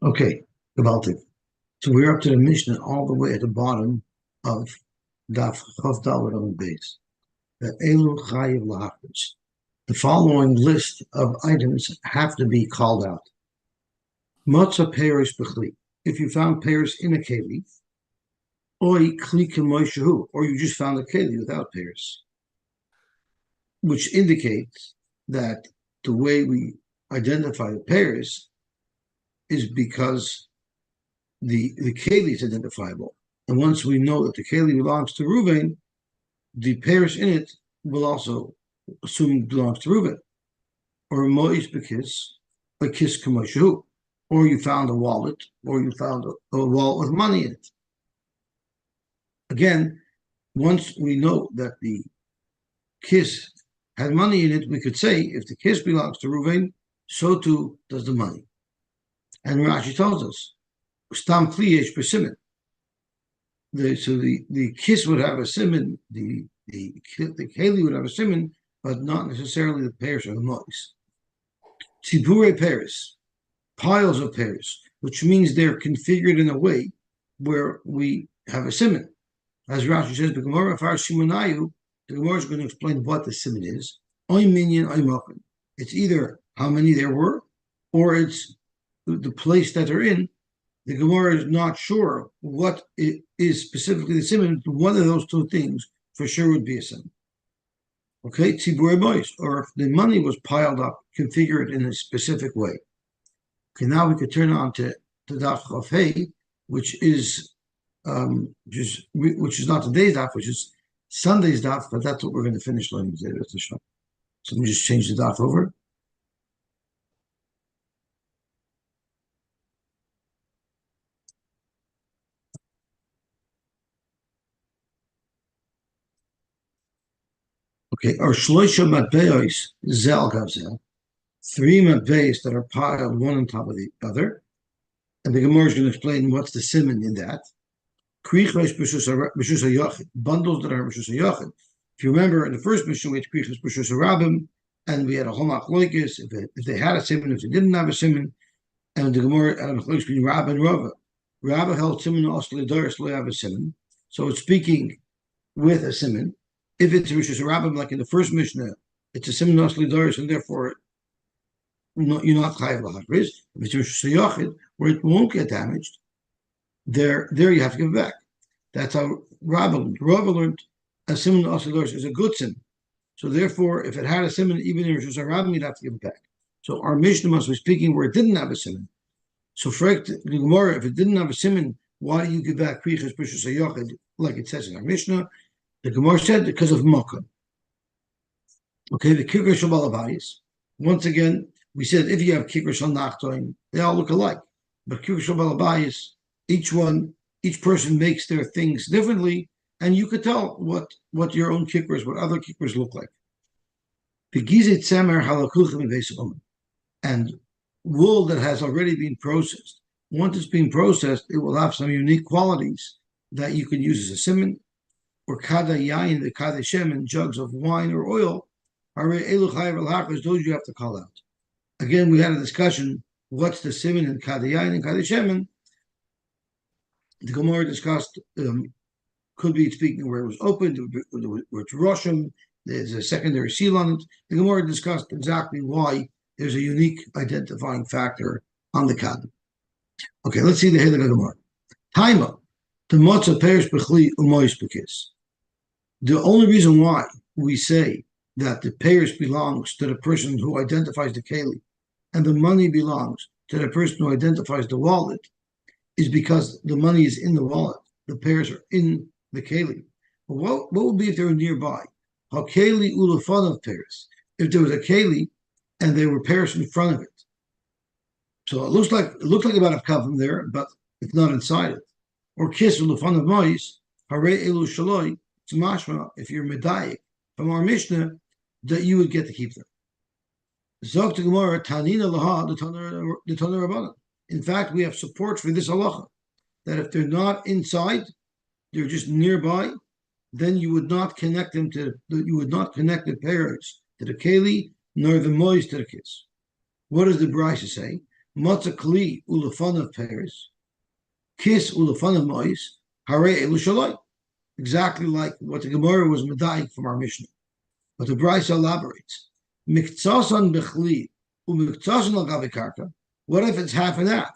Okay, gewaltig. So we're up to the Mishnah all the way at the bottom of Daf Chav Daled on the base. The Elu Chayiv Lahachris. The following list of items have to be called out. Matzah Peres B'chli. If you found pears in a keli, Oi Kli Kemoishahu, or you just found a keli without pears, which indicates that the way we identify the pears is because the keli is identifiable. And once we know that the keli belongs to Reuven, the pears in it will also assume it belongs to Reuven. Or Mois Bekis, a kiss Kamoshu. Or you found a wallet, or you found a wallet with money in it. Again, once we know that the kiss had money in it, we could say if the kiss belongs to Reuven, so too does the money. And Rashi tells us, Stam Kliyesh B'Simen. So the kiss would have a siman, the keli would have a siman, but not necessarily the pears or the mois. Tzibure pears, piles of pears, which means they're configured in a way where we have a siman. As Rashi says, the Gemara Far Shimonayu, the Gemara is going to explain what the siman is. Oy minyan, oy mochin. It's either how many there were, or it's the place that they're in. The Gemara is not sure what it is specifically the siman. One of those two things for sure would be a siman. Okay, tzibur boys, or if the money was piled up, configured in a specific way. Okay, now we could turn on to Daf Chav Hey, which is not today's daf, which is Sunday's daf, but that's what we're going to finish learning today. So let me just change the daf over. Okay, or shloisha matbeos zel gavzel, three matbeos that are piled one on top of the other, and the Gemara is going to explain what's the siman in that. Bundles that are b'shus hayachid. If you remember in the first mission, we had krichas b'shus harabim, and we had a homach loikis if they had a siman, if they didn't have a siman, and the Gemara had a loikis between Rab and Rava. Rava held siman osli doris lo have a siman, so it's speaking with a siman. If it's Rishus Rabbim, like in the first Mishnah, it's a Siman Osli Doris, and therefore you're not Chayav L'Hachriz. If it's Rishus Yochid, where it won't get damaged, there you have to give it back. That's how Rabba learned. Rabba learned a Siman Osli Doris is a good Siman. So therefore, if it had a Siman, even in Rishus Rabbim, you'd have to give it back. So our Mishnah must be speaking where it didn't have a Siman. So for the Gemara, if it didn't have a Siman, why do you give back Krichas Rishus Yochid, like it says in our Mishnah? The Gemara said because of Mokkah. Okay, the Kikr Shal Balabayis. Once again, we said if you have Kikr Shal Nachtoim, they all look alike. But Kikr Shal Balabayis, each person makes their things differently, and you could tell what your own kickers, what other kickers look like. And wool that has already been processed. Once it's been processed, it will have some unique qualities that you can use as a siman. Or kada yain, the kada shemen, jugs of wine or oil, those you have to call out. Again, we had a discussion, what's the siman in kada yain and kada shemen? The Gemara discussed, could be speaking where it was opened, where it's roshim, there's a secondary seal on it. The Gemara discussed exactly why there's a unique identifying factor on the kada. Okay, let's see the Helig Gemara. Taima, the motzah perish b'chli umois b'kis. The only reason why we say that the payers belongs to the person who identifies the keli and the money belongs to the person who identifies the wallet is because the money is in the wallet. The payers are in the keli. But what would be if they were nearby? Hakeli ulafan of payers. If there was a keli and there were payers in front of it. So it looks like about a cup from there, but it's not inside it. Or kiss ulafan of mois, hare elu shaloi. It's mashma, if you're medayik from our Mishnah, that you would get to keep them. Zok to Gemara, Tanina Laha, the Tanur Rabbanan. In fact, we have support for this halacha, that if they're not inside, they're just nearby, then you would not connect them the pairs to the keli, nor the mois to the kiss. What does the Brisa say? Matzah kli ulefan of pears, kiss ulefan of mois, hare elu shaloi. Exactly like what the Gemara was medayik from our Mishnah. But the Brisa elaborates. Mikzasan bechli umikzasan al gavikarka. What if it's half and half?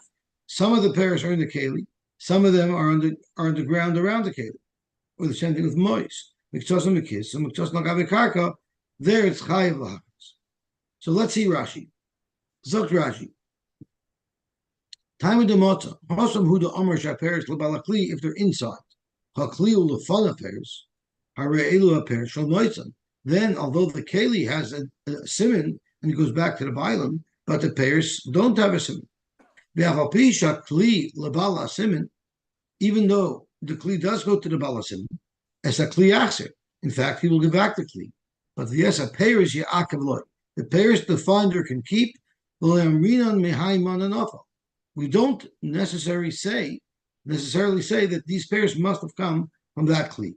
Some of the pears are in the keli, some of them are on the ground around the keli. Or the same thing with mois. Mikzasan bekis, and mikzasan al gavikarka. There it's chayiv lahakos. So let's see Rashi. Zokt Rashi. Time of the mota. Hosam hu the omer shaperes lebalakli if they're inside. Hakli ulefana pears. Hare elu pears shal moitzan. Then, although the keli has a siman and it goes back to the bialim, but the pears don't have a siman. V'avalpisha kli lebala siman, even though the kli does go to the bala siman, as a kli achser. In fact, he will give back the kli. But the yes, a pears ya'akav loy. The pears the finder can keep. We don't necessarily say that these pears must have come from that kli.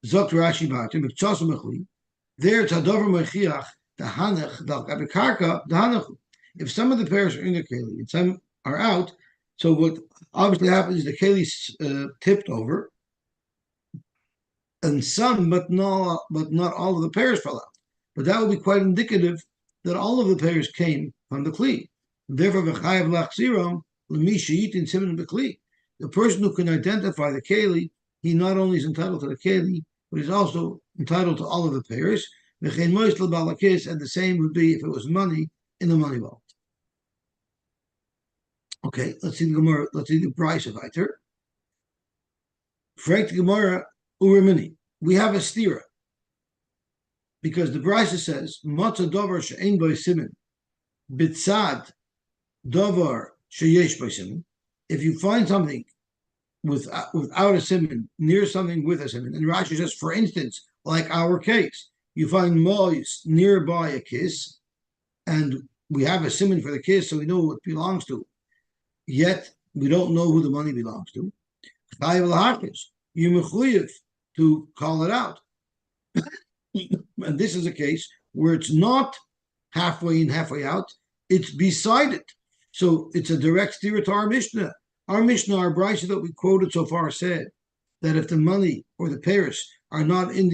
Zokt Rashi Batim, there it's Hadover Mechiach, the Hanach, the Abikarka, the Hanachu. If some of the pears are in the keli and some are out, so what obviously happens is the keli's tipped over, and some, but not all of the pears fell out. But that would be quite indicative that all of the pears came from the kli. Therefore, v'chayav lachziram l'mi in siman b'kli. The person who can identify the keli, he not only is entitled to the keli, but he's also entitled to all of the pears. And the same would be if it was money in the money vault. Okay, let's see the Gemara. Let's see the price of Eiter. Frank the Gemara Urimini. We have a stira because the Brisa says Matzah davar she'ein by siman bitzad davar sheyesh by siman. If you find something without a siman near something with a siman, and Rashi says, for instance, like our case, you find mois nearby a kiss, and we have a siman for the kiss, so we know who it belongs to. Yet we don't know who the money belongs to. You mechuyev to call it out, and this is a case where it's not halfway in, halfway out; it's beside it. So it's a direct steer to our Mishnah. Our Mishnah, our Brisa that we quoted so far said that if the money or the pears are not in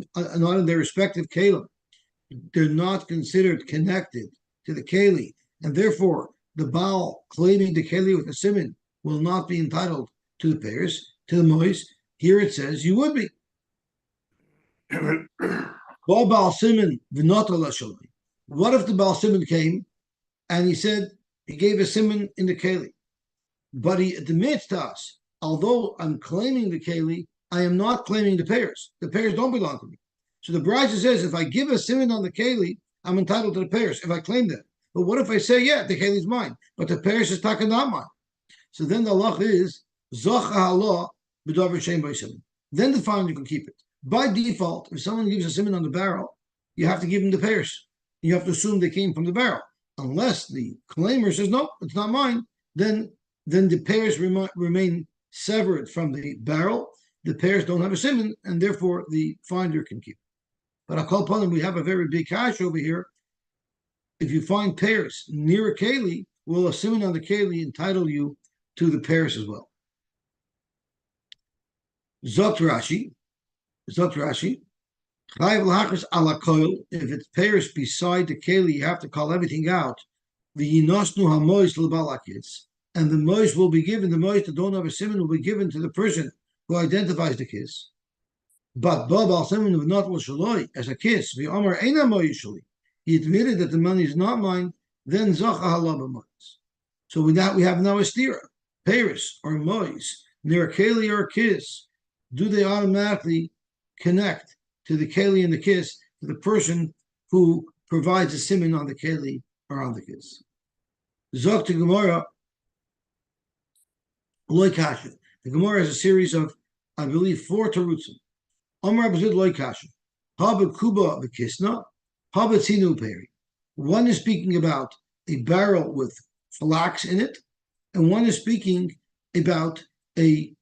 their respective kelim, they're not considered connected to the keli, and therefore the Baal claiming the keli with the siman will not be entitled to the pears, to the mois. Here it says you would be. What if the Baal siman came and he said he gave a siman in the keli, but he admits to us, although I'm claiming the keli, I am not claiming the pears. The pears don't belong to me. So the Brisa says if I give a siman on the keli, I'm entitled to the pears if I claim that. But what if I say, yeah, the keli is mine, but the pears is taka not mine? So then the halach is zocha halah b'davar shein by siman. Then the finder can keep it. By default, if someone gives a siman on the barrel, you have to give them the pears. You have to assume they came from the barrel. Unless the claimer says, no, it's not mine, then the pears remain severed from the barrel. The pears don't have a siman, and therefore the finder can keep it. But I'll call upon them, we have a very big cash over here. If you find pears near a keli, will a siman on the keli entitle you to the pears as well? Zokt Rashi, if it's pears beside the keli, you have to call everything out. The yinosnu hamois lebalakis, and the mois will be given. The mois that don't have a siman will be given to the person who identifies the kiss. But Bava siman of not shaloi as a kiss. The Amar eina mois shaloi. He admitted that the money is not mine. Then zacha halaba mois. So with that we have now a stira. Pears or mois near a keli or a kiss. Do they automatically connect to the keli and the kiss, to the person who provides a siman on the keli or on the kiss? Zok to Gemara, loy kasha. The Gemara has a series of, I believe, 4 terutzim. Amar b'zid loy kasha. Haba kuba v'kisna, haba tzinu peri. One is speaking about a barrel with flax in it, and one is speaking about a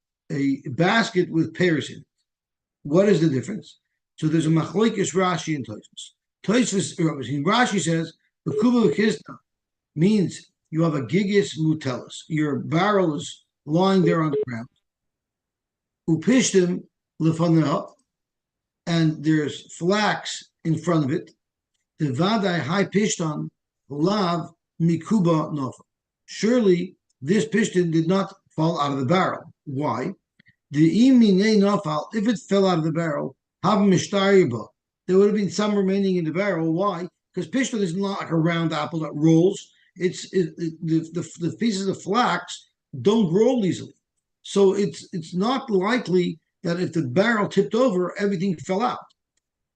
basket with pears in it. What is the difference? So there's a machlokes Rashi and Tosfos. Rashi says the kuba v'kisna means you have a gigas mutellus. Your barrel is lying there on the ground. Upishtim lefaneha, and there's flax in front of it. The vadai high pishtan lav mikuba nofa. Surely this pishtan did not fall out of the barrel. Why? The imine nafal, if it fell out of the barrel, have mishtariba. There would have been some remaining in the barrel. Why? Because pishtan is not like a round apple that rolls. The pieces of flax don't roll easily. So it's not likely that if the barrel tipped over, everything fell out.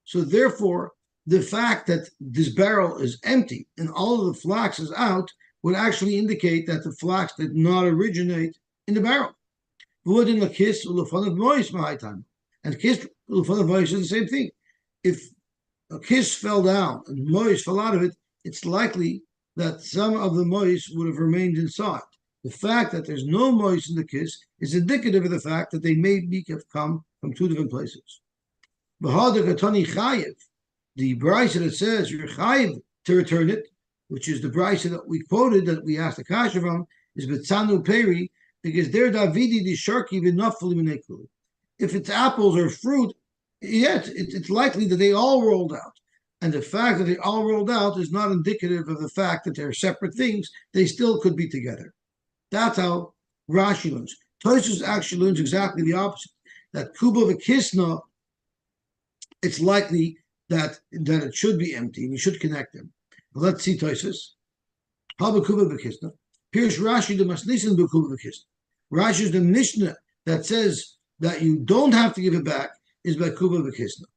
So therefore, the fact that this barrel is empty and all of the flax is out would actually indicate that the flax did not originate in the barrel. And kiss is the same thing. If a kiss fell down and moist fell out of it, it's likely that some of the moist would have remained inside. The fact that there's no moist in the kiss is indicative of the fact that they may have come from two different places. The brisa that says you're chayiv to return it, which is the brisa that we quoted, that we asked the kasha from, is betzanu peri, because they're davidi di sharki v'nafli minekuli. If it's apples or fruit, yes, it's likely that they all rolled out. And the fact that they all rolled out is not indicative of the fact that they're separate things. They still could be together. That's how Rashi learns. Tosfos actually learns exactly the opposite. That kuba v'kisna, it's likely that it should be empty and you should connect them. But let's see Tosfos. Haba kuba v'kisna. Here's Rashi the masnisin b'kuba v'kisna. Rashi is the Mishnah that says that you don't have to give it back is by kuba v'kisna,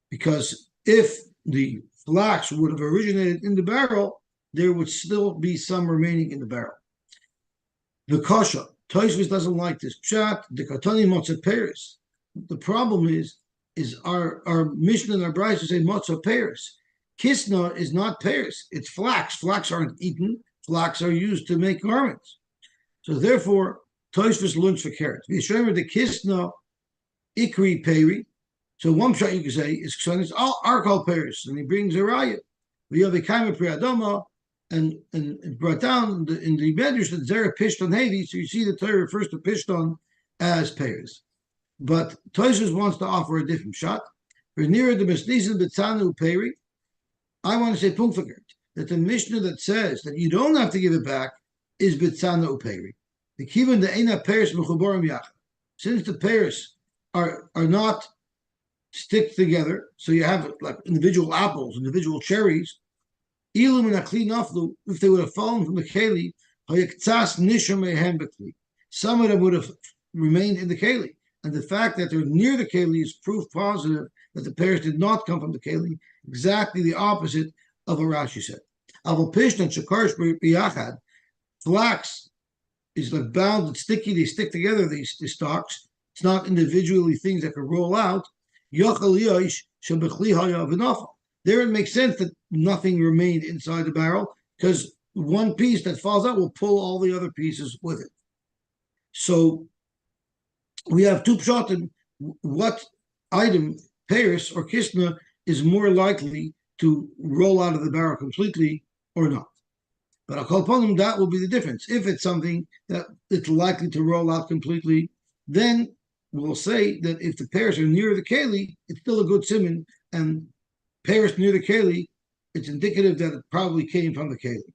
because if the flax would have originated in the barrel, there would still be some remaining in the barrel. The kasha, Tosfos doesn't like this pshat. The katani matzah peris. The problem is our Mishnah and our brayso say matzah peris. Kisna is not peris; it's flax. Flax aren't eaten. Flax are used to make garments. So therefore, Tosfos learns for carrots. V'yishomer the kisna ikri peri. So one shot you can say is all arkal peris, and he brings a raya. We have a kaima priadama, and brought down in the medrash that zera pishton hevi. So you see the Torah refers to pishton as peris, but Tosfos wants to offer a different shot. We're nearer the mesnizin betzanu peri. I want to say punkfakert that the Mishnah that says that you don't have to give it back is betzanu peri. The kivan the ena peris mechuborim yachad. Since the peris are not stick together, so you have like individual apples, individual cherries. If they would have fallen from the keli, some of them would have remained in the keli. And the fact that they're near the keli is proof positive that the pears did not come from the keli, exactly the opposite of what Rashi said. Flax is like bound and sticky, they stick together, these stalks. It's not individually things that can roll out. There it makes sense that nothing remained inside the barrel, because one piece that falls out will pull all the other pieces with it. So we have two pshatim. What item, peris or kisna, is more likely to roll out of the barrel completely or not? But I'll call upon them, that will be the difference. If it's something that it's likely to roll out completely, then we'll say that if the pears are near the keli, it's still a good siman, and pears near the keli, it's indicative that it probably came from the keli.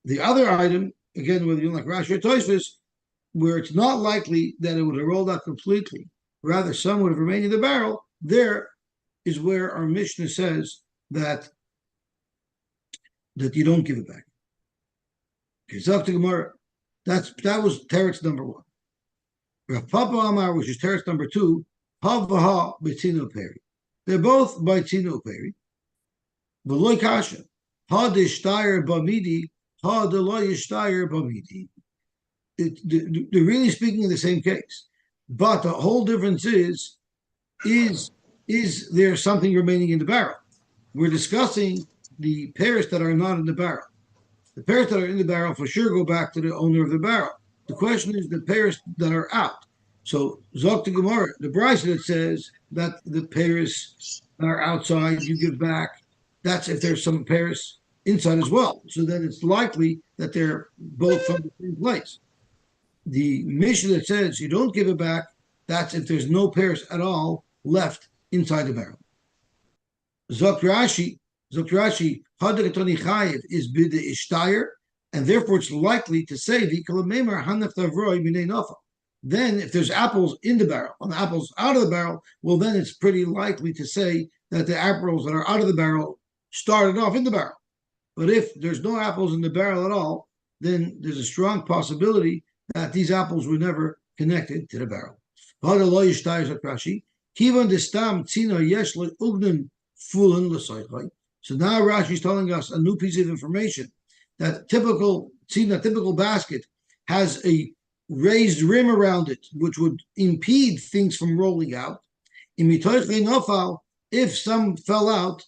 The other item, again, whether you like Rashi or Tosfos, where it's not likely that it would have rolled out completely, rather some would have remained in the barrel, there is where our Mishnah says that you don't give it back. That was teretz number one. Rav Papa Amar, which is teretz number two, Havaha Betzino Peri. They're both by Tzino Peri. V'loy kasha. Ha d'ishtayer b'midi, ha d'lo yishtayer b'midi. They're really speaking in the same case. But the whole difference is there something remaining in the barrel? We're discussing the pears that are not in the barrel. The pears that are in the barrel for sure go back to the owner of the barrel. The question is the pears that are out. So Zok to Gemara, the brisa that says that the pears that are outside you give back, that's if there's some pears inside as well. So then it's likely that they're both from the same place. The mission that says you don't give it back, that's if there's no pairs at all left inside the barrel. Zokrashi, Hadratoni Chayev is bide ishtayr, and therefore it's likely to say the Kalamemer Hanaf Tavroi Minei Nafal. Then, if there's apples in the barrel, and the apples out of the barrel, well, then it's pretty likely to say that the apples that are out of the barrel started off in the barrel. But if there's no apples in the barrel at all, then there's a strong possibility that these apples were never connected to the barrel. So now Rashi is telling us a new piece of information that typical basket has a raised rim around it, which would impede things from rolling out. If some fell out,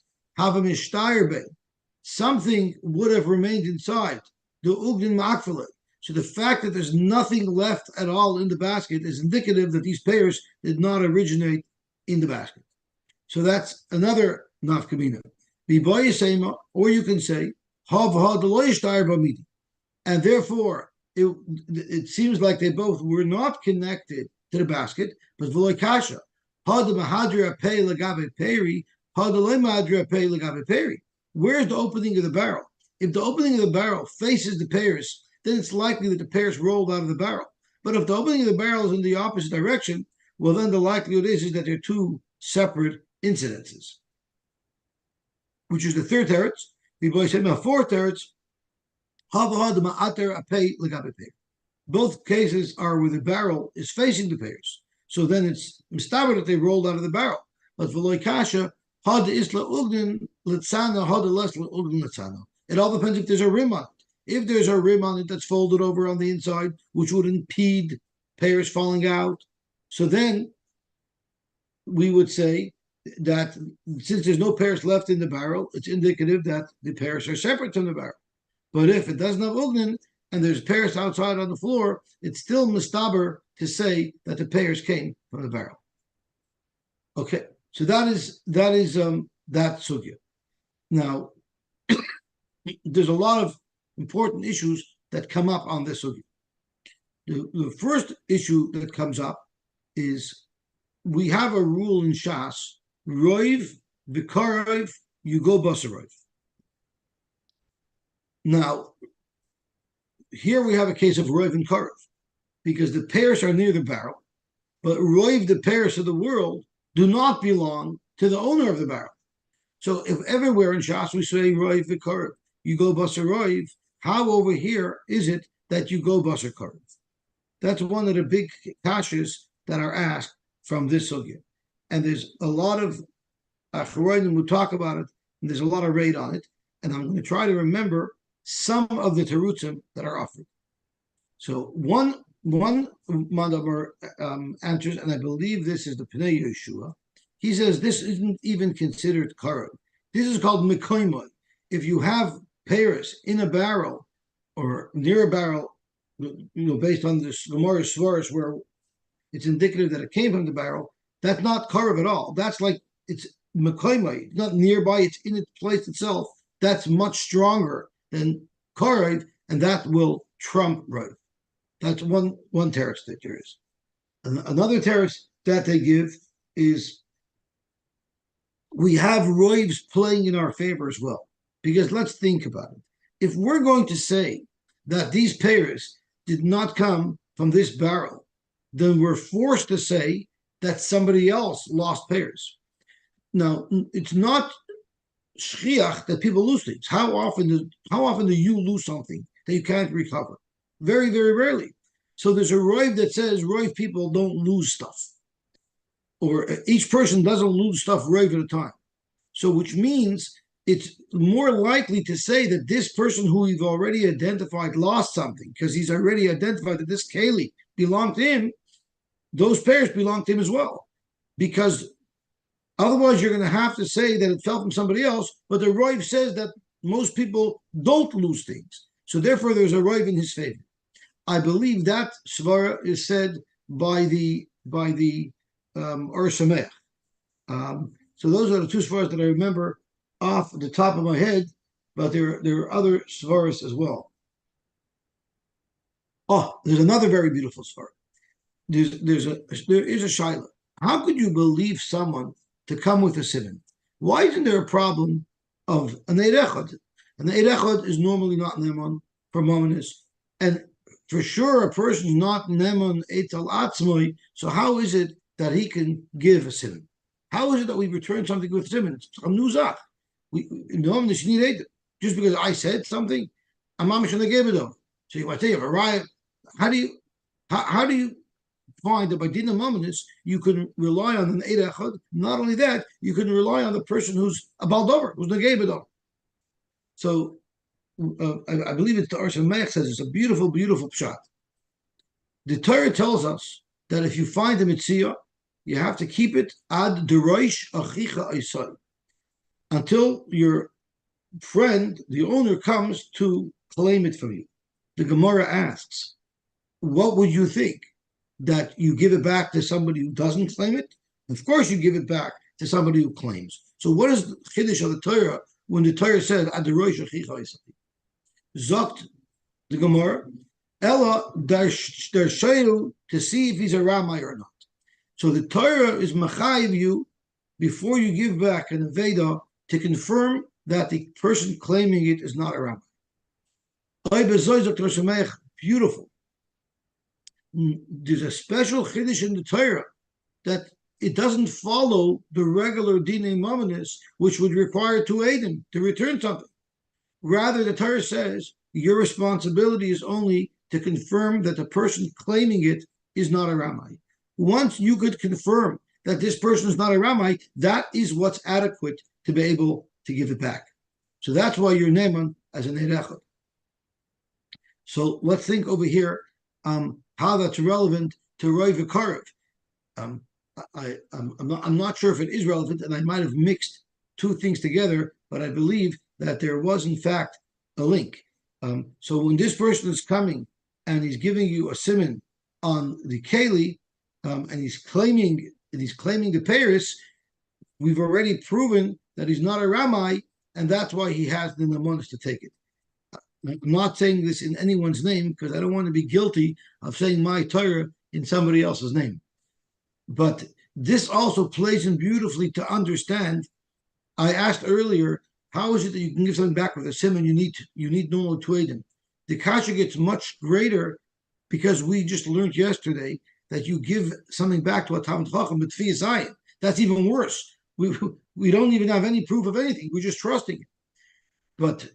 something would have remained inside. So the fact that there's nothing left at all in the basket is indicative that these pairs did not originate in the basket. So that's another nafkamina. Or you can say, and therefore it seems like they both were not connected to the basket, but v'loikasha. Where's the opening of the barrel? If the opening of the barrel faces the pears, then it's likely that the pears rolled out of the barrel. But if the opening of the barrel is in the opposite direction, well, then the likelihood is that they're two separate incidences. Which is the third teretz. The fourth teretz. Both cases are where the barrel is facing the pears. So then it's mistaber that they rolled out of the barrel. But v'loy kasha, had isla ugdin litzana, had lesla ugdin litzana. It all depends if there's a rim on it. If there's a rim on it that's folded over on the inside, which would impede pears falling out, so then we would say that since there's no pears left in the barrel, it's indicative that the pears are separate from the barrel. But if it doesn't have ugnin and there's pears outside on the floor, it's still mistaber to say that the pears came from the barrel. Okay, so that is that sugya. Now, there's a lot of important issues that come up on this sugya. The first issue that comes up is we have a rule in Shas, roiv v'karev, you go basaroiv. Now, here we have a case of roiv and karev, because the pears are near the barrel, but roiv, the pears of the world, do not belong to the owner of the barrel. So if everywhere in Shas we say roiv v'karev, you go basaroiv, how over here is it that you go basar karev? That's one of the big kashas that are asked from this sugya. And there's a lot of Achronim who talk about it, and there's a lot of raid on it. And I'm going to try to remember some of the terutzim that are offered. So one Madabar answers, and I believe this is the Pnei Yeshua. He says this isn't even considered karev. This is called mekoimoi. If you have pears in a barrel or near a barrel, based on this Gemara Svaris, where it's indicative that it came from the barrel, that's not karev at all. That's like it's mekoimoi. It's not nearby. It's in its place itself. That's much stronger than karev, and that will trump roiv. That's one teretz that there is. Another teretz that they give is we have roivs playing in our favor as well. Because let's think about it. If we're going to say that these pears did not come from this barrel, then we're forced to say that somebody else lost pears. Now, it's not shchiach that people lose things. How often do you lose something that you can't recover? Very, very rarely. So there's a roiv that says roiv people don't lose stuff. Or each person doesn't lose stuff roiv at a time. So which means it's more likely to say that this person who we've already identified lost something because he's already identified that this keli belonged to him. Those pears belong to him as well. Because otherwise you're going to have to say that it fell from somebody else, but the roiv says that most people don't lose things. So therefore there's a roiv in his favor. I believe that svara is said by the Or Sameach. So those are the two svaras that I remember off the top of my head but there are other svaras as well. Oh, there's another very beautiful svar. There is a shaila. How could you believe someone to come with a simon? Why isn't there a problem of an erechad? An erechad is normally not neman for mominus, and for sure a person is not neman etal atzmoi. So how is it that he can give a simon? How is it that we return something with simon? It's nuzach. We mominus need just because I said something, I'm mamish on the gave it over. So you want to say you have a riot. How do you how do you find that by Dina Mamonis, you can rely on an Eid Echad? Not only that, you can rely on the person who's a Baldover, who's Negei Bedov. So I believe it's the Arsh Mech says it's a beautiful, beautiful shot. The Torah tells us that if you find a Metzia, you have to keep it ad deroish achicha isai until your friend, the owner, comes to claim it from you. The Gemara asks, what would you think? That you give it back to somebody who doesn't claim it? Of course you give it back to somebody who claims. So what is the chiddush of the Torah when the Torah says Adaroi Shachicha Isai? Zokt the Gemara, Ella Darshayu to see if he's a Ramai or not. So the Torah is machayiv you before you give back an Aveda to confirm that the person claiming it is not a Ramai. Beautiful. There's a special chiddush in the Torah that it doesn't follow the regular dinei mamonis, which would require two edim to return something. Rather, the Torah says your responsibility is only to confirm that the person claiming it is not a ramai. Once you could confirm that this person is not a ramai, that is what's adequate to be able to give it back. So that's why you're neman as an erechot. So let's think over here how that's relevant to Roy Vikarev. I'm not sure if it is relevant, and I might have mixed two things together, but I believe that there was, in fact, a link. So when this person is coming and he's giving you a simon on the keli, and he's claiming the Paris, we've already proven that he's not a ramai, and that's why he has the namonis to take it. I'm not saying this in anyone's name because I don't want to be guilty of saying my Torah in somebody else's name. But this also plays in beautifully to understand. I asked earlier, how is it that you can give something back with a simon? You need normal tuedim. The kasha gets much greater because we just learned yesterday that you give something back to a Talmid Chacham with Tfiyas Ayin. That's even worse. We don't even have any proof of anything. We're just trusting it. But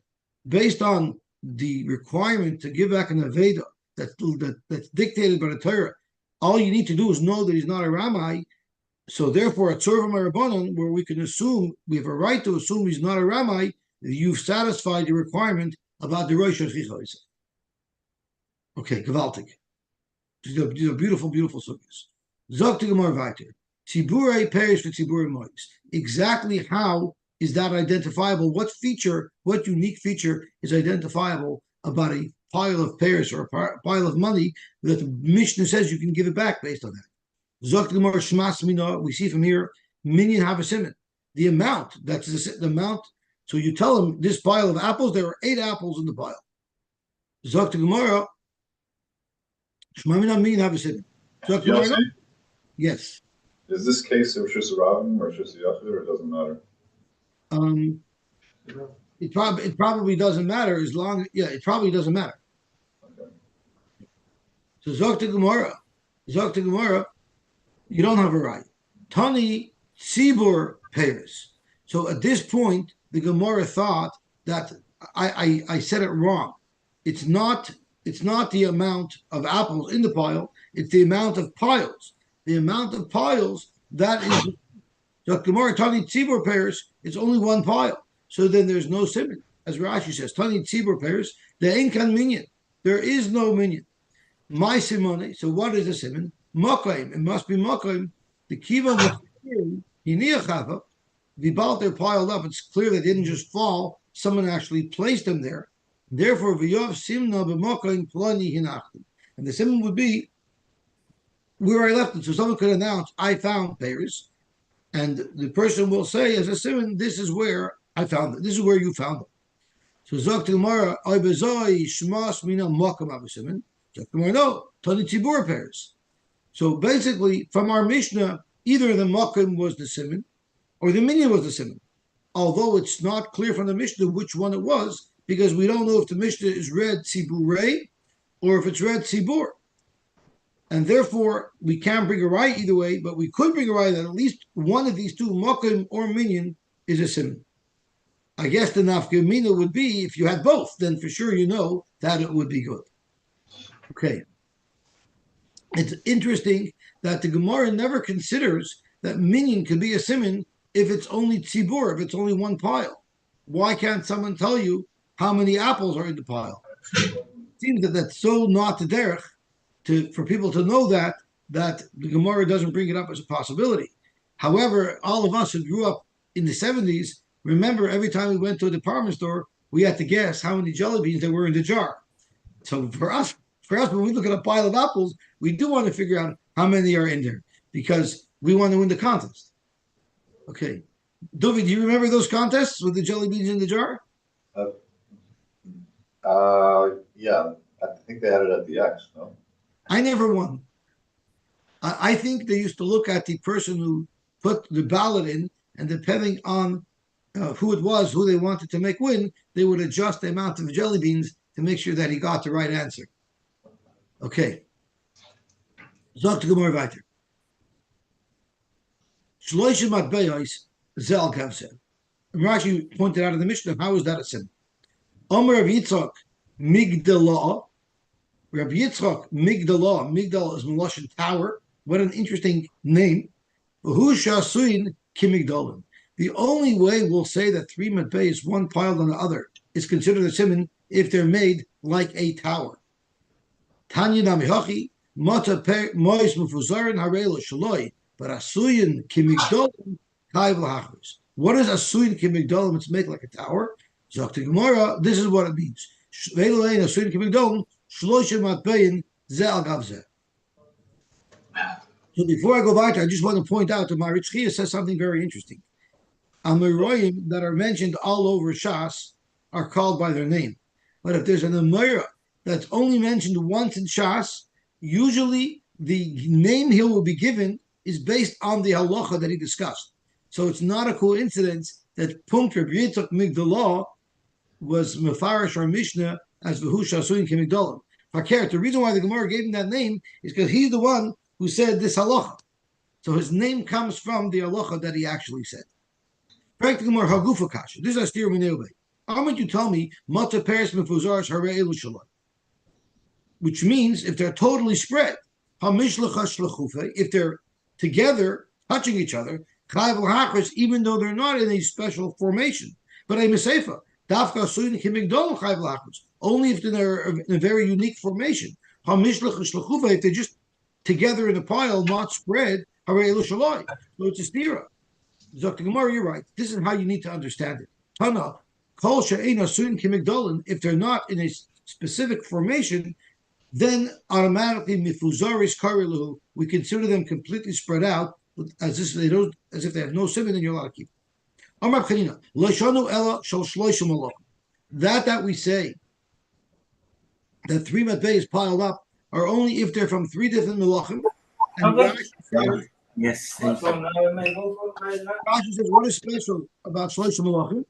based on the requirement to give back an Aveda that's dictated by the Torah, all you need to do is know that he's not a Ramai. So therefore, at Tzorva Marabanan, where we can assume, we have a right to assume he's not a Ramai, you've satisfied the requirement about the Rosh Hashanah. Okay, Gewaltig. These are beautiful, beautiful sugyas. Zog to Gemara weiter. Tzibure perish for Tzibure mois. Exactly how is that identifiable? What unique feature is identifiable about a pile of pairs or a pile of money that the Mishnah says you can give it back based on that? Zok to Gemara shmas mina. We see from here minyan have a simon. The amount, that's the amount. So you tell them this pile of apples, there are 8 apples in the pile. Zok to Gemara. Shmamina mean have a simon. Yosy? Yes. Is this case of Shus Ravim or Shus Yachid, or it doesn't matter? It probably doesn't matter it probably doesn't matter. Okay. So Zok to Gemara, you don't have a right. Tani Tzibur Paris. So at this point, the Gemara thought that I said it wrong. It's not the amount of apples in the pile, it's the amount of piles. The amount of piles, that is so Gemara Tani Tzibur Paris, it's only one pile. So then there's no simon. As Rashi says, Tani Tzibur Paris, there ain't kan minyan. There is no minyan. My simone, so what is a simon? Mokaim. It must be mokaim. The kiva hiniachava, the balt they're piled up. It's clear they didn't just fall. Someone actually placed them there. Therefore, v'yov simna b'mokaim plani hinachtim. And the simon would be where I left it. So someone could announce, I found Paris. And the person will say, as a simon, this is where I found it. This is where you found it. So Zok to Gemara, Oy bezoi shmas mina makam avasimin. Zok to Gemara, no, Tani Tzibur pairs. So basically, from our Mishnah, either the makam was the siman or the minyan was the siman. Although it's not clear from the Mishnah which one it was, because we don't know if the Mishnah is read Tziburei or if it's read Tzibur. And therefore, we can't bring a right either way, but we could bring a right that at least one of these two, Mokim or Minyan, is a simon. I guess the nafkamina would be, if you had both, then for sure you know that it would be good. Okay. It's interesting that the Gemara never considers that Minyan can be a simon if it's only tzibur, if it's only one pile. Why can't someone tell you how many apples are in the pile? It seems that that's so not the derech for people to know that the Gemara doesn't bring it up as a possibility. However, all of us who grew up in the 70s, remember every time we went to a department store, we had to guess how many jelly beans there were in the jar. So for us, when we look at a pile of apples, we do want to figure out how many are in there because we want to win the contest. Okay. Dovi, do you remember those contests with the jelly beans in the jar? Yeah, I think they had it at the X, no? I never won. I think they used to look at the person who put the ballot in, and depending on who it was, who they wanted to make win, they would adjust the amount of jelly beans to make sure that he got the right answer. Okay. Zok to Gemara weiter. Shloishim matbeyos zel kavseh. Rashi pointed out in the Mishnah, how is that a sin? Omer Rav Yitzchak Migdalah. Rav Yitzchak Migdalah. Migdal is Meloshin tower. What an interesting name. Who shasuin kimigdalim. The only way we'll say that three matbeyos, one piled on the other, is considered a simon if they're made like a tower. Tanya namihachi mata mois mufuzarin harelo shaloi. But asuyin kimigdalim kaiv lahachris. What is asuyin kimigdalim? It's made like a tower. Zok Gemara, this is what it means. Ve'elein asuyin kimigdalim shloshim matbeyin ze al gav ze. So before I go back, I just want to point out that my Ritzchia says something very interesting. Amiroyim that are mentioned all over Shas are called by their name. But if there's an Amira that's only mentioned once in Shas, usually the name he will be given is based on the halacha that he discussed. So it's not a coincidence that Punkt Reb Yitzchak Migdalah was Mefarish or Mishnah as V'hu Shasuin Kimigdalim. Fakert, the reason why the Gemara gave him that name is because he's the one who said this halacha. So his name comes from the halacha that he actually said. This is a steer mineuve. How would you tell me Mata Paris Mefuzars Hare Elu Shalom? Which means if they're totally spread, if they're together, touching each other, even though they're not in a special formation. But a Mesefa, only if they're in a very unique formation. If they're just together in a pile, not spread, so it's a stira. Dr. Gemara, you're right. This is how you need to understand it. Tana, if they're not in a specific formation, then automatically mifuzaris karilu, we consider them completely spread out, as if they have no simon, then you're allowed to keep. That we say that three matbei is piled up are only if they're from three different melachim. And yes. Rashi says, what is special about shloshim melachim?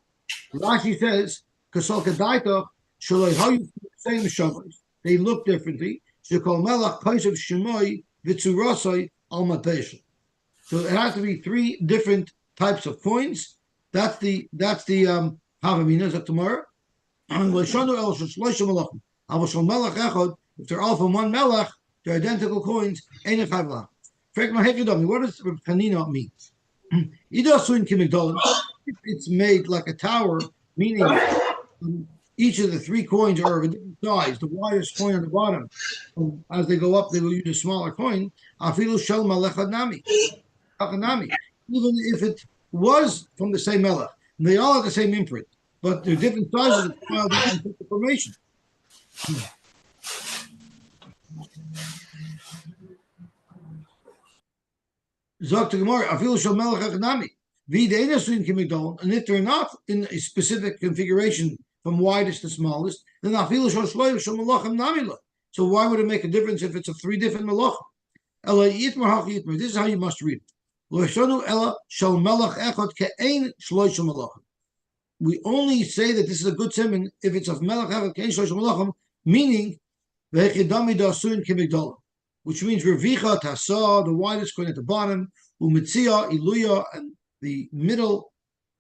Rashi says, kasol kadaita shaloi hayu same shavos. They look differently. So it has to be three different types of coins. That's the Havamina, is that tomorrow? If they're all from one melech, they're identical coins. What does Chanina mean? It's made like a tower, meaning each of the three coins are of a different size. The widest coin on the bottom, as they go up, they will use a smaller coin. Even if it was from the same melech, they all have the same imprint, but they're different sizes of different information. Zok to Gemara, afilu shel melech hachanami. And if they're not in a specific configuration from widest to smallest, then afilu shel shloim shel malachim namila. So why would it make a difference if it's of three different malachim? Ela yitmar hach yitmar. This is how you must read it. Lo yishanu ela shel melach echad ke'ein shloishim malachim. We only say that this is a good simon if it's of melech echad ke'ein shloishim malachim, meaning v'echidami da'asuin k'migdalah, which means revicha tasa, the widest coin at the bottom, umetzia iluya, and the middle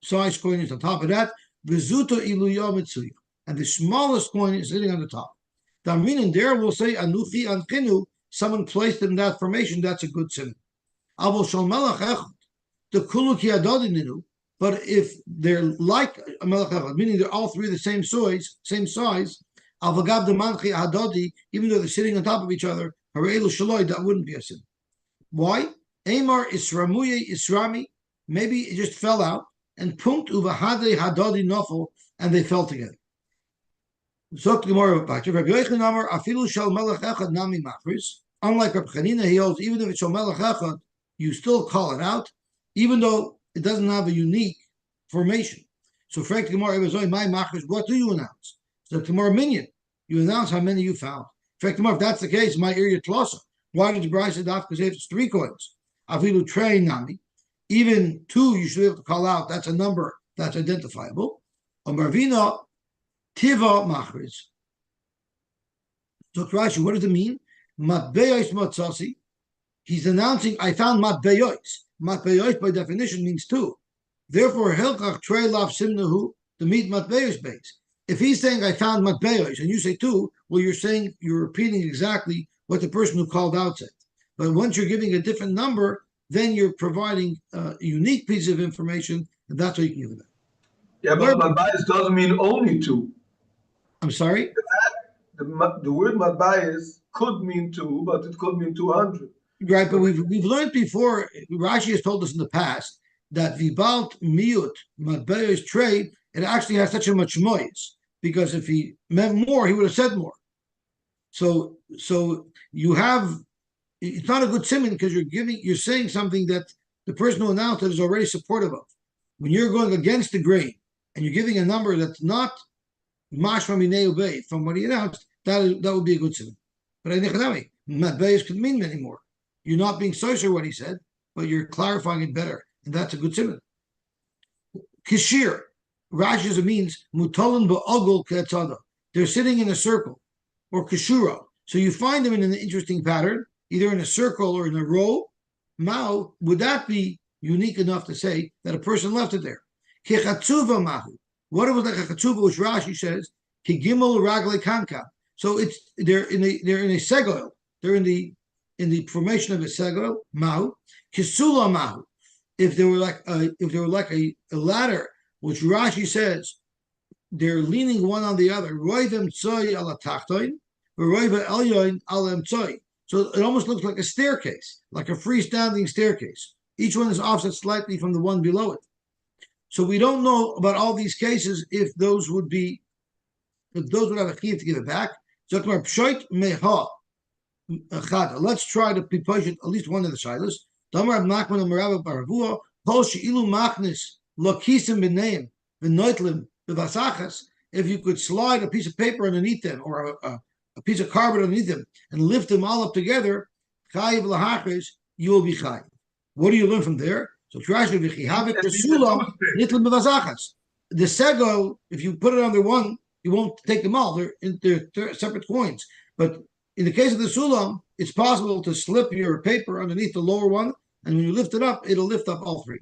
size coin is on top of that, v'zuta iluya metzuya, and the smallest coin is sitting on the top. The meaning there will say anuchi anchinu, someone placed in that formation. That's a good simon. Avol shal melech echad, the kulu ki adadininu. But if they're like a melech echad, meaning they're all three the same size, avagav the manchi hadadi, even though they're sitting on top of each other, harelu shaloi, that wouldn't be a sin. Why? Amar isramuye isrami, maybe it just fell out, and punkt uvahade hadadi nofel, and they fell together. Zok Gemara back. Rabbi Yochanan Amar afilu shal melech echad nami machris. Unlike Rabbi Chanina, he holds even if it's shal melech echad, you still call it out, even though it doesn't have a unique formation. So, Frank Gemara, my machris, what do you announce? So, Gemara minion, you announce how many you found. Frank Gemara, if that's the case, my area tlosa. Why did the Bryce say that? Because if it's three coins, afilu trei nami, even two, you should be able to call out. That's a number that's identifiable. Marvina tiva machris. So, Rashi, what does it mean? Matbeyois matzasi. He's announcing, I found matbeyois. Matbeyois by definition means two. Therefore, hilchach trei lav simnahu, the meat matbeyois base. If he's saying I found matbeyois and you say two, well, you're repeating exactly what the person who called out said. But once you're giving a different number, then you're providing a unique piece of information, and that's what you can give them. Yeah, but matbayis doesn't mean only two. I'm sorry? The word matbayis could mean two, but it could mean 200. Right, but we've learned before, Rashi has told us in the past, that vibalt miut matbeyois trade, it actually has such a much moise, because if he meant more, he would have said more. So you have, it's not a good simon because you're saying something that the person who announced it is already supportive of. When you're going against the grain and you're giving a number that's not mashma minei ubei from what he announced, that would be a good simon. But I think matbeyois could mean many more. You're not being so sure what he said, but you're clarifying it better, and that's a good simon. Kishir, Rashi means mutolin ba'ogul ke'etzada. They're sitting in a circle, or kishura. So you find them in an interesting pattern, either in a circle or in a row. Mao, would that be unique enough to say that a person left it there? Kechatzuva mahu. What it was like a chatzuva, which Rashi says, kigimel ragle kanka. So they're in a segol. They're in the formation of a segol. Mahu kisula mahu. If they were like a ladder, which Rashi says they're leaning one on the other. Roivem tzoy ala tachtoin, roiva elyoin ala tzoy. So it almost looks like a staircase, like a freestanding staircase. Each one is offset slightly from the one below it. So we don't know about all these cases if those would have a chiyuv to give it back. So let's try to be patient, at least one of the shilas. If you could slide a piece of paper underneath them or a piece of cardboard underneath them and lift them all up together, you will be chayiv. What do you learn from there? So the sego, if you put it under one, you won't take them all. They're separate coins. But in the case of the sulam, it's possible to slip your paper underneath the lower one, and when you lift it up, it'll lift up all three.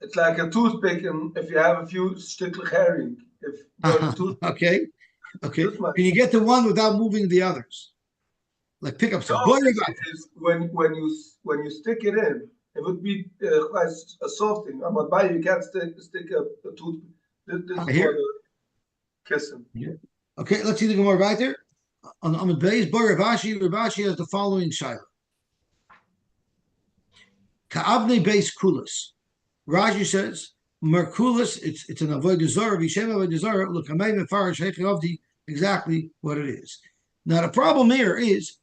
It's like a toothpick, and if you have a few stickle herring. Okay. Can you get to one without moving the others? Like pick up some. No, when you stick it in, it would be quite a soft thing. But you can't stick a toothpick. This is for the kissing. Yeah. Okay, let's see the Gemara right there. On Amud Beis, Rav Ashi has the following shaila. Ka'avnei beis kulas. Rashi says, Merkulas, it's an avodah zarah, Vishem avodah zarah, l'kamei mefarish heichi avdi, exactly what it is. Now the problem here is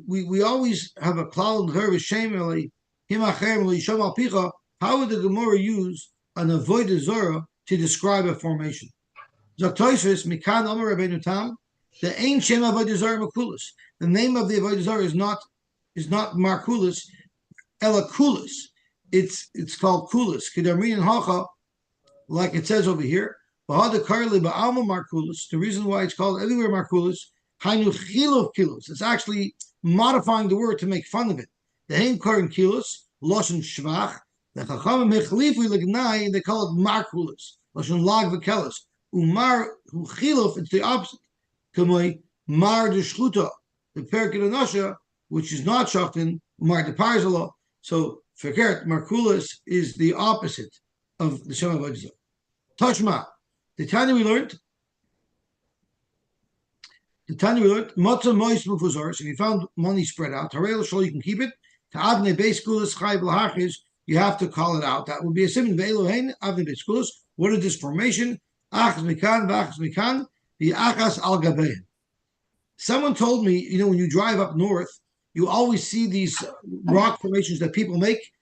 we always have a klal in her v'shem eli himachem l'yishom al picha. How would the Gemara use an avodah zarah to describe a formation? Zaktoisus Mikan Omer Rabbeinu Tam. The ancient Avodah Zarah Makulis. The name of the Avodah Zarah is not Markulis, Ela Kulis. It's called Kulis. Kedarmin and Hacha, like it says over here. The reason why it's called everywhere Markulis, Hainu Chilov Kilos. It's actually modifying the word to make fun of it. The Haim Karin Kilos, Loshen Shvach. The Chachamim Mechlifu Lignai, they call it Markulis. Loshen Lag V'Kelos. Umar Chilov, it's the opposite. Kamoi Mar de Shchuta, the Perkid Anasha, which is not Shachtin, Mar de Parzala. So Fakert Markulis is the opposite of the Shem Avodah Zarah. Tashma, the Tanya we learned, Matzah Mois Mufuzar. So if you found money spread out, Harel Shol, you can keep it. Ta'avne Beiskulis Chai Blahachis, you have to call it out. That would be a siman. Ve'elohein Avne Beiskulis. What is this formation? Achas Mikan, V'achas Mikan. The achas al gabein. Someone told me, when you drive up north, you always see these rock formations that people make.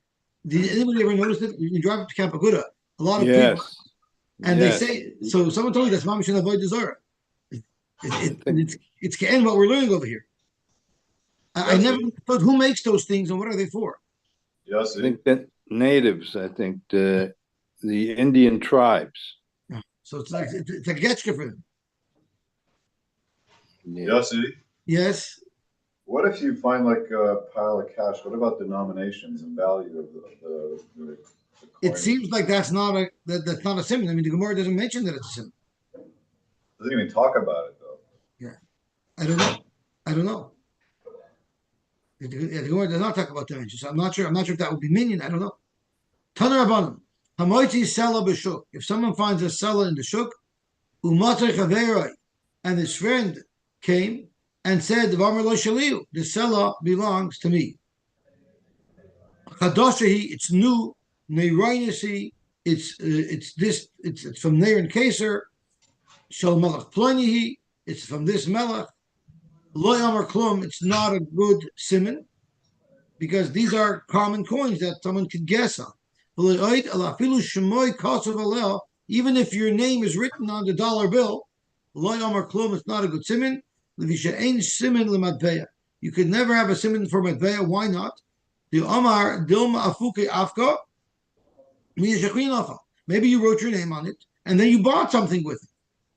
Did anybody ever notice it? You drive up to Camp Aguda, a lot of people, and they say. So someone told me that's Mamish and Avodah Zarah. It's K'en what we're learning over here. I never thought who makes those things and what are they for? Yes, I think that natives. I think the Indian tribes. So it's a getchka for them. Yosy, Yes. what if you find like a pile of cash? What about denominations and value of the coin? It seems like that's not a simon. I mean, the Gemara doesn't mention that it's a simon. Doesn't even talk about it though. Yeah, I don't know. The Gemara does not talk about dimensions. So I'm not sure if that would be minion. I don't know. Taner Rabbanim. Hamoiti Sela b'shuk. If someone finds a Sela in the shuk, umatay chaveroi, and his friend came and said, the Sela belongs to me. Chadoshahi, it's new. Neiroinasi, it's from Neir and Keser. Shal Melech Plonihi, it's from this Melech. Lo Yamar Klum, it's not a good siman because these are common coins that someone could guess on. Even if your name is written on the dollar bill, Lo Yamar Klum, it's not a good siman. You could never have a siman for Matveya. Why not? The Omar Dilma Afuke Afka. Maybe you wrote your name on it and then you bought something with it.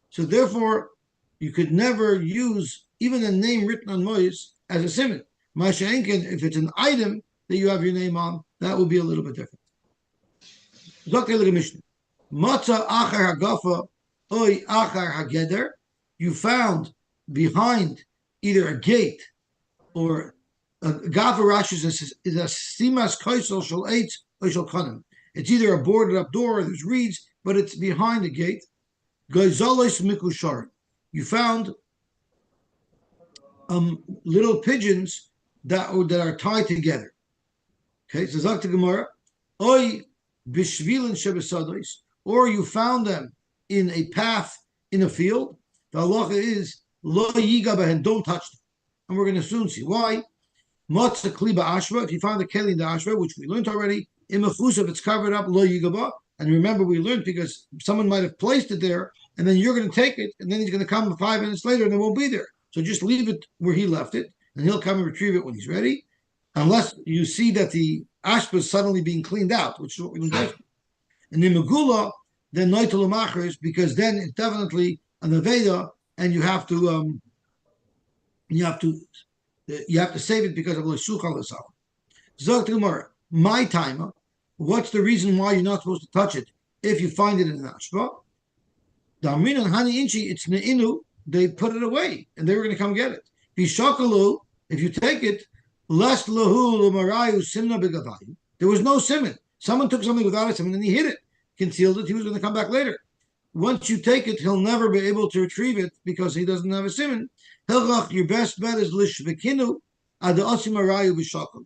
So therefore, you could never use even a name written on Mois as a siman. Masha'enken, if it's an item that you have your name on, that would be a little bit different. Matzah achar hagafa oy achar hageder. You found behind either a gate or a gafa Rashi is a simas kaisel shel eitz or shel kanim. It's either a boarded up door or there's reeds, but it's behind a gate. Goizolos mikushar. You found little pigeons that are tied together. Okay, so Zakta Gemara, oy bishvilin shebesados, or you found them in a path in a field. The halacha is lo yiga behen, don't touch them, and we're going to soon see why. Matzah kliba ashva, if you found the keli in the ashva, which we learned already, in mechus, if it's covered up, lo yigaba. And remember, we learned because someone might have placed it there, and then you're going to take it, and then he's going to come 5 minutes later, and it won't be there. So just leave it where he left it, and he'll come and retrieve it when he's ready, unless you see that the ashba is suddenly being cleaned out, which is what we do. And in Megula, then noitel machers, because then it's definitely an aveda, and you have to save it because of l'suchal l'sal. Zok Gemara, my timer. What's the reason why you're not supposed to touch it if you find it in an ashba? Damrin and Hani Inchi, it's ne'inu, they put it away, and they were going to come get it. Bishakalu, if you take it, lest lahu l'marayu simna begavayu. There was no simon. Someone took something without a simon and he hid it, concealed it. He was going to come back later. Once you take it, he'll never be able to retrieve it because he doesn't have a simon. Hilchach, your best bet is lishvekinu ad asimarayu bishakalu.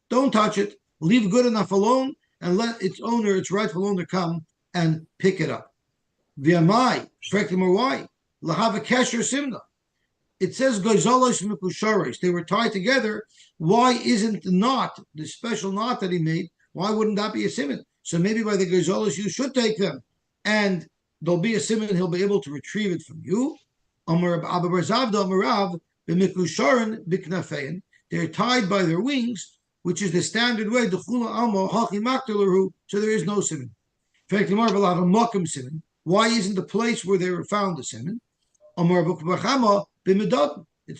Don't touch it. Leave good enough alone and let its owner, its rightful owner, come and pick it up. V'amai, why? Lahava kesher simna. It says goizolos mikusharis. They were tied together. Why isn't the knot, the special knot that he made? Why wouldn't that be a simon? So maybe by the goizolos you should take them and there'll be a simon, he'll be able to retrieve it from you. They're tied by their wings, which is the standard way. So there is no simon. In fact, will have a mokum simon. Why isn't the place where they were found the simon? It's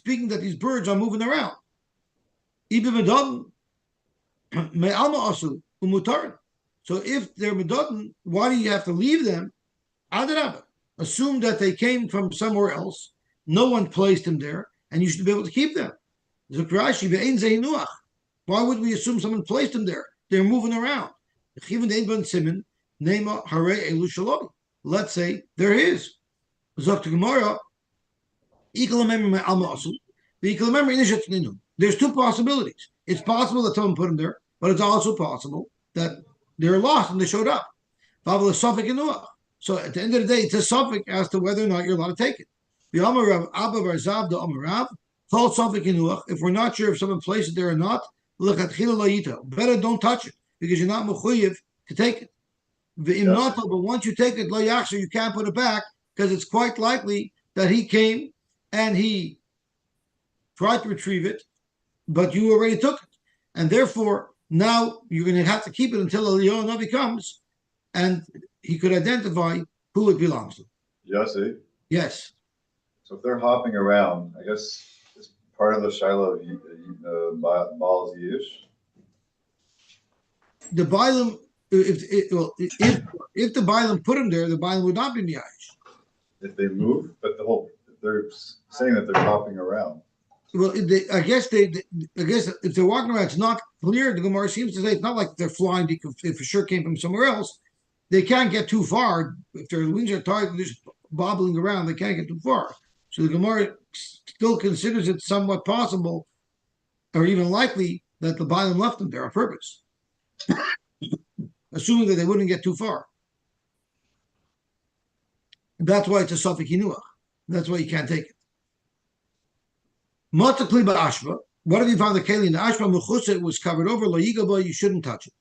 speaking that these birds are moving around. So if they're medoden, why do you have to leave them? Adarabah. Assume that they came from somewhere else. No one placed them there, and you should be able to keep them. Why would we assume someone placed them there? They're moving around. Let's say they're his. There's two possibilities. It's possible that someone put them there, but it's also possible that they're lost and they showed up. So at the end of the day, it's a suffix as to whether or not you're allowed to take it. If we're not sure if someone placed it there or not, better don't touch it because you're not mechuyev to take it. But once you take it, you can't put it back because it's quite likely that he came and he tried to retrieve it, but you already took it. And therefore, now you're going to have to keep it until Eliyahu Navi comes and he could identify who it belongs to. Yosy? Yes. So if they're hopping around, I guess it's part of the Shiloh of Baal's Yish. The Bailam, if the Bailam put him there, the Bailam would not be Miyash. If they move, but they're saying that they're hopping around. Well, I guess if they're walking around, it's not clear. The Gemara seems to say it's not like they're flying. They for sure came from somewhere else. They can't get too far. If their wings are tied and just bobbling around, they can't get too far. So the Gemara still considers it somewhat possible, or even likely, that the Bailam left them there on purpose, assuming that they wouldn't get too far. That's why it's a suffix hinuach. That's why you can't take it. Matakli ba'ashba. What if you found the keli in the ashba mechusa? It was covered over. Lo yigaba. You shouldn't touch it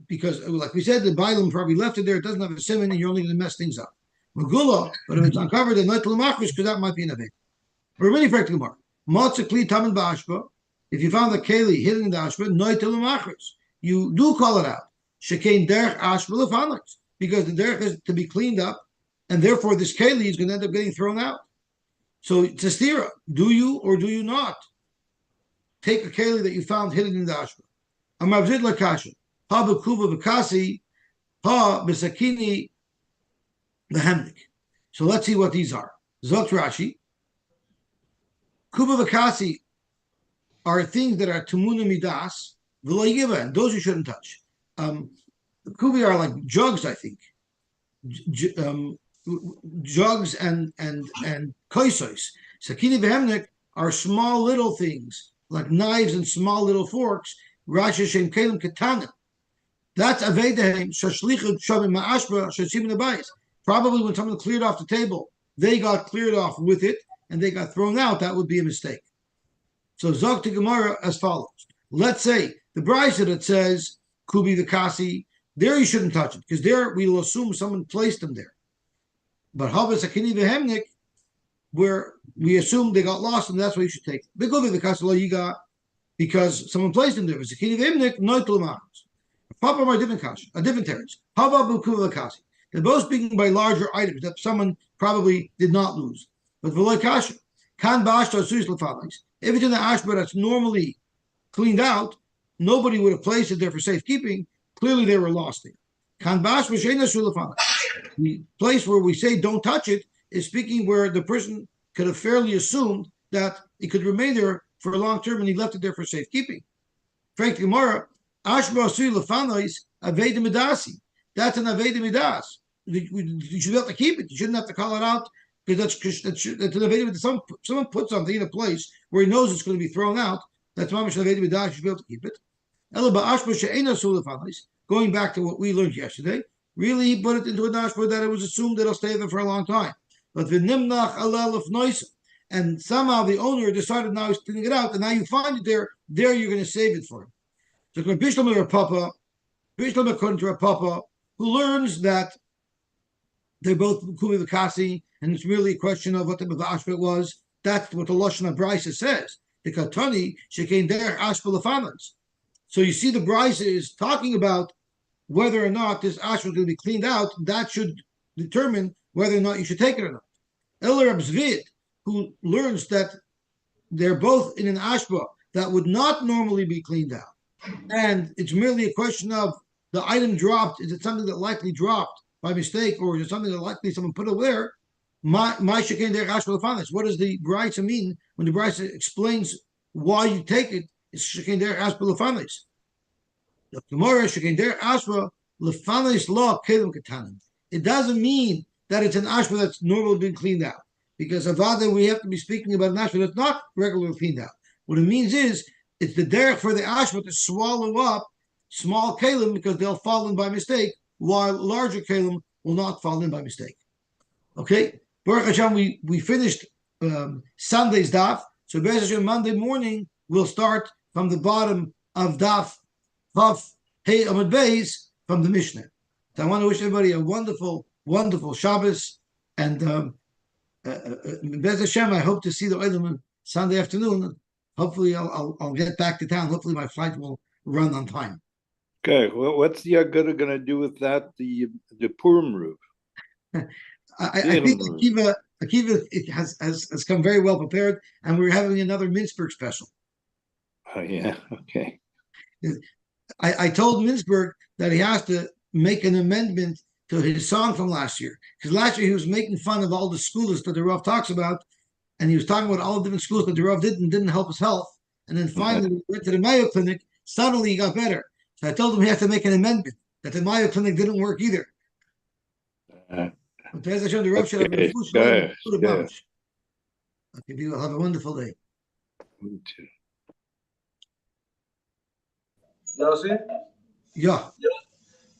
because, like we said, the Bailam probably left it there. It doesn't have a simon, and you're only going to mess things up. Megula, but if it's uncovered, then not l'machris because that might be an event. We're really practical more. Matakli tamin ba'ashba. If you found the keli hidden in the ashba, not l'machris. You do call it out. Shekain derech ashba lefanach, because the derech is to be cleaned up, and therefore this keli is going to end up getting thrown out. So it's a stira. Do you or do you not take a keli that you found hidden in the ashba? Amavzid lakasha. Ha b'kuva v'kasi. Ha b'sakini v'hemnik. So let's see what these are. Zot Rashi. Kuva v'kasi are things that are tumuna midas. V'lo yiva, and those you shouldn't touch. The kuvi are like jugs, I think. Jugs and koisos. Sakini v'hemnik are small little things like knives and small little forks. Rashi shem kelim ketanim. That's avedahem shashlichut shavim ma'ashba shashim nebayis. Probably when someone cleared off the table, they got cleared off with it and they got thrown out. That would be a mistake. So Zok to Gemara as follows. Let's say the brisa that says kubi the kasi, there you shouldn't touch it because there we will assume someone placed them there. But Havas Akini Vehemnik, where we assume they got lost, and that's why you should take it. Because the Kasala you got because someone placed them there. It's Akini Vehemnik, no Tulmahas. Papa are different kash, a different terrace. Hava Bukula Kasi. They're both speaking by larger items that someone probably did not lose. But Veloy Kasha, Kan Bashta Suis Lafalix. If it's in the ashba that's normally cleaned out, nobody would have placed it there for safekeeping. Clearly they were lost there. Kan Bashta Shayna Sulafalix. The place where we say don't touch it is speaking where the person could have fairly assumed that it could remain there for a long term and he left it there for safekeeping. Frank Gemara, Ashba Asui Lafanois, Aveda Midasi. That's an Aveda Midas. You should have to keep it. You shouldn't have to call it out because that's an Aveda Midas. Someone put something in a place where he knows it's going to be thrown out. That's Mamash Aveda Midas. You should be able to keep it. Going back to what we learned yesterday, really, he put it into a dashboard that it was assumed that it'll stay there for a long time. But the nimnach alel of noisa, and somehow the owner decided now he's cleaning it out, and now you find it there. There you're going to save it for him. So Bishlam according to a papa, who learns that they're both Kumi Vakasi, and it's really a question of what the Ashba was. That's what the Lashon of Brisa says. The Katani Shekain Der Ashba Lefanas. So you see, the Brisa is talking about whether or not this ashba is going to be cleaned out. That should determine whether or not you should take it or not. Eller Reb Zvid, who learns that they're both in an ashba that would not normally be cleaned out, and it's merely a question of the item dropped. Is it something that likely dropped by mistake, or is it something that likely someone put over there? My shekain der ashba lefanis. What does the Brisa mean when the Brisa explains why you take it? It's shekain der ashba lefanis. The Gemara shekain der ashba lefanis law kelim katanim. It doesn't mean that it's an ashba that's normally been cleaned out, because avada we have to be speaking about an ashba that's not regularly cleaned out. What it means is it's the derech for the ashba to swallow up small kalim because they'll fall in by mistake, while larger kalim will not fall in by mistake. Okay, Baruch Hashem, we finished Sunday's daf. So Be'ez Hashem, Monday morning we'll start from the bottom of daf Vav Hey Amud Beis from the Mishnah. So I want to wish everybody a wonderful, wonderful Shabbos, and Be'ez Hashem, I hope to see the Olam Sunday afternoon. Hopefully, I'll get back to town. Hopefully, my flight will run on time. Okay, well, what's the Aguda going to do with that? The Purim roof. I think Akiva it has come very well prepared, and we're having another Mintzberg special. Oh yeah, okay. I told Mintzberg that he has to make an amendment to his song from last year, because last year he was making fun of all the schools that the Rav talks about, and he was talking about all the different schools that the Rav didn't help his health, and then finally we went to the Mayo Clinic. Suddenly he got better. So I told him he had to make an amendment that the Mayo Clinic didn't work either. But as I showed, the Rav should have a Okay, people have a wonderful day. Me too. Yosy? Yeah.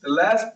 The last